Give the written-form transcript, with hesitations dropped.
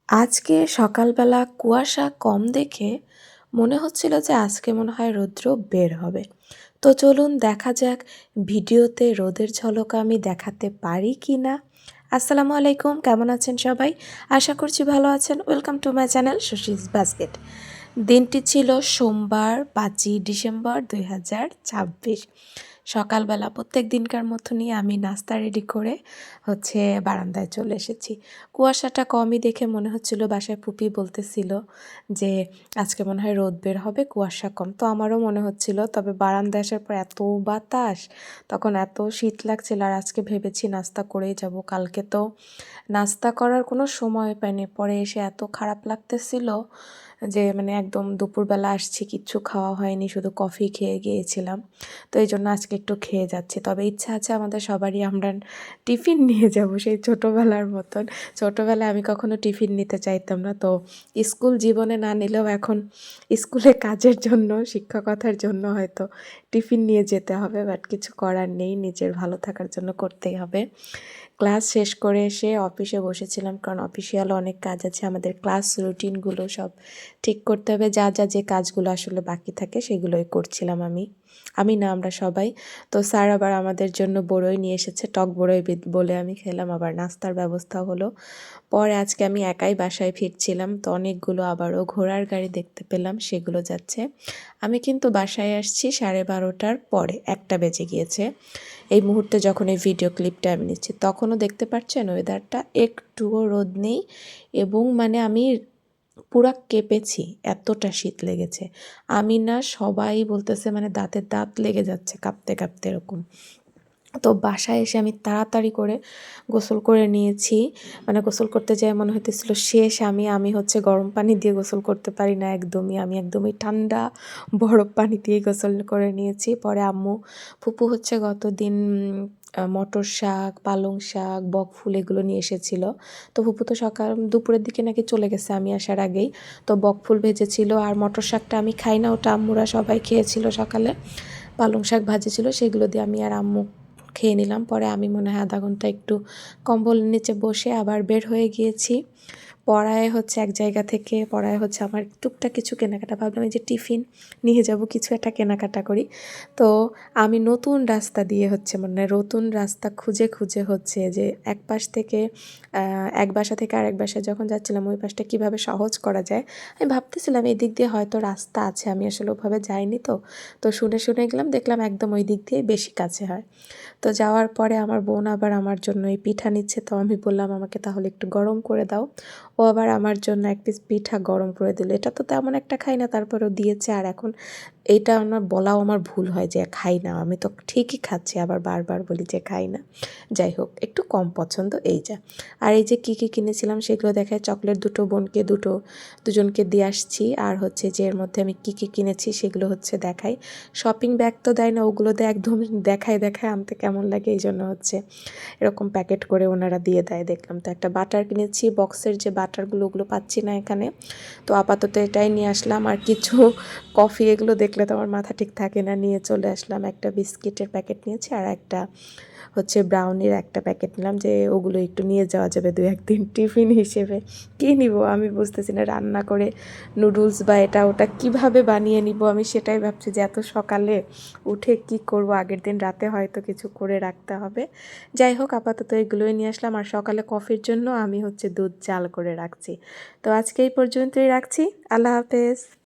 আজকে সকালবেলা কুয়াশা কম দেখে মনে হচ্ছিল যে আজকে মনে হয় রৌদ্র বের হবে। তো চলুন দেখা যাক ভিডিওতে রোদের ঝলক আমি দেখাতে পারি কি না। আসসালামু আলাইকুম, কেমন আছেন সবাই? আশা করছি ভালো আছেন। Welcome to my channel Shashi's basket. দিনটি ছিল সোমবার 5ই ডিসেম্বর 2026। সকালবেলা প্রত্যেক দিনকার মতনই আমি নাস্তা রেডি করে বারান্দায় চলে এসেছি। কুয়াশাটা কমই দেখে মনে হচ্ছিল, বাসায় ফুপি বলতেছিল যে আজকে মনে হয় রোদ বের হবে, কুয়াশা কম। তো আমারও মনে হচ্ছিল, তবে বারান্দায় আসার পর এত বাতাস, তখন এত শীত লাগছিল। আর আজকে ভেবেছি নাস্তা করেই যাব, কালকে তো নাস্তা করার কোনো সময় পাইনি। পরে এসে এত খারাপ লাগতেছিল যে একদম দুপুরবেলা আসছি, কিচ্ছু খাওয়া হয়নি, শুধু কফি খেয়ে গিয়েছিলাম। তো এই জন্য আজকে একটু খেয়ে যাচ্ছি। তবে ইচ্ছা আছে আমাদের সবারই, আমরা টিফিন নিয়ে যাব সেই ছোটোবেলার মতন। ছোটোবেলায় আমি কখনো টিফিন নিতে চাইতাম না, তো স্কুল জীবনে না নিলেও এখন স্কুলে কাজের জন্য, শিক্ষকতার জন্য হয়তো টিফিন নিয়ে যেতে হবে। বাট কিছু করার নেই, নিজের ভালো থাকার জন্য করতেই হবে। ক্লাস শেষ করে এসে অফিসে বসেছিলাম, কারণ অফিসিয়াল অনেক কাজ আছে। আমাদের ক্লাস রুটিনগুলো সব ঠিক করতে হবে, যা যা যে কাজগুলো আসলে বাকি থাকে সেগুলোই করছিলাম আমি না, আমরা সবাই। তো স্যার আবার আমাদের জন্য বড়ই নিয়ে এসেছে, টক বড়ই বলে আমি খেলাম, আবার নাস্তার ব্যবস্থা হলো। পরে আজকে আমি একাই বাসায় ফিরছিলাম, তো অনেকগুলো আবারও ঘোড়ার গাড়ি দেখতে পেলাম, সেগুলো যাচ্ছে। আমি কিন্তু বাসায় আসছি 12:30টার পরে, 1টা বেজে গিয়েছে এই মুহূর্তে যখন এই ভিডিও ক্লিপটা আমি নিচ্ছি। তখনও দেখতে পাচ্ছেন ওয়েদারটা, একটুও রোদ নেই, এবং আমি পুরা কেঁপেছি, এতটা শীত লেগেছে। আমি না, সবাই বলতেছে দাঁতে দাঁত লেগে যাচ্ছে কাঁপতে কাঁপতে এরকম। তো বাসায় এসে আমি তাড়াতাড়ি করে গোসল করে নিয়েছি। গোসল করতে যেয়ে মনে হইতেছিল শেষ। আমি গরম পানি দিয়ে গোসল করতে পারি না একদমই, আমি একদমই ঠান্ডা বরফ পানি দিয়ে গোসল করে নিয়েছি। পরে আম্মু, ফুপু গতদিন মটর শাক, পালং শাক, বকফুল এগুলো নিয়ে এসেছিল। তো ফুপু তো দুপুরের দিকে নাকি চলে গেছে আমি আসার আগেই। তো বকফুল ভেজেছিল, আর মটর শাকটা আমি খাই না, ওটা আম্মুরা সবাই খেয়েছিল সকালে। পালং শাক ভাজেছিল, সেগুলো দিয়ে আমি আর আম্মু খেয়ে নিলাম। পরে আমি মনে হয় আধা ঘন্টা একটু কম্বলের নিচে বসে আবার বের হয়ে গিয়েছি। পড়ায় এক জায়গা থেকে পড়ায় আমার টুকটাক কিছু কেনাকাটা, ভাবলাম এই যে টিফিন নিয়ে যাব, কিছু একটা কেনাকাটা করি। তো আমি নতুন রাস্তা দিয়ে নতুন রাস্তা খুঁজে খুঁজে যে এক পাশ থেকে এক বাসা থেকে আরেক বাসায় যখন যাচ্ছিলাম, ওই পাশটা কীভাবে সহজ করা যায় আমি ভাবতেছিলাম। এই দিক দিয়ে হয়তো রাস্তা আছে, আমি আসলে ওভাবে যাইনি। তো শুনে শুনে গেলাম, দেখলাম একদম ওই দিক দিয়ে বেশি কাছে হয়। তো যাওয়ার পরে আমার বোন আবার আমার জন্য এই পিঠা নিচ্ছে, তো আমি বললাম আমাকে তাহলে একটু গরম করে দাও। ও আবার আমার জন্য এক পিস পিঠা গরম করে দিল। এটা তো তেমন একটা খাই না, তারপরেও দিয়েছে। আর এখন এইটা আমার বলাও আমার ভুল হয় যে খাই না, আমি তো ঠিকই খাচ্ছি, আবার বারবার বলি যে খাই না। যাই হোক, একটু কম পছন্দ এই যা। আর এই যে কী কী কিনেছিলাম সেগুলো দেখায়, চকলেট বোনকে দুজনকে দিয়ে আসছি। আর যে এর মধ্যে আমি কী কী কিনেছি সেগুলো দেখাই। শপিং ব্যাগ তো দেয় না, ওগুলো দিয়ে একদম দেখায় আনতে কেমন লাগে, এই জন্য এরকম প্যাকেট করে ওনারা দিয়ে দেয়। দেখলাম তো একটা বাটার কিনেছি, বক্সের যে বাটারগুলো, ওগুলো পাচ্ছি না এখানে, তো আপাতত এটাই নিয়ে আসলাম। আর কিছু কফি, এগুলো দেখলে তো আমার মাথা ঠিক থাকে না, নিয়ে চলে আসলাম। একটা বিস্কিটের প্যাকেট নিয়েছি, আর একটা ব্রাউনির একটা প্যাকেট নিলাম, যে ওগুলো একটু নিয়ে যাওয়া যাবে 2-1 দিন টিফিন হিসেবে। কী নিব আমি বুঝতেছি না, রান্না করে নুডলস বা এটা ওটা কীভাবে বানিয়ে নিব, আমি সেটাই ভাবছি যে এত সকালে উঠে কি করব। আগের দিন রাতে হয়তো কিছু করে রাখতে হবে। যাই হোক, আপাতত এগুলোই নিয়ে আসলাম। আর সকালে কফির জন্য আমি দুধ জাল করে রাখছি। তো আজকে এই পর্যন্তই রাখছি। আল্লাহ হাফেজ।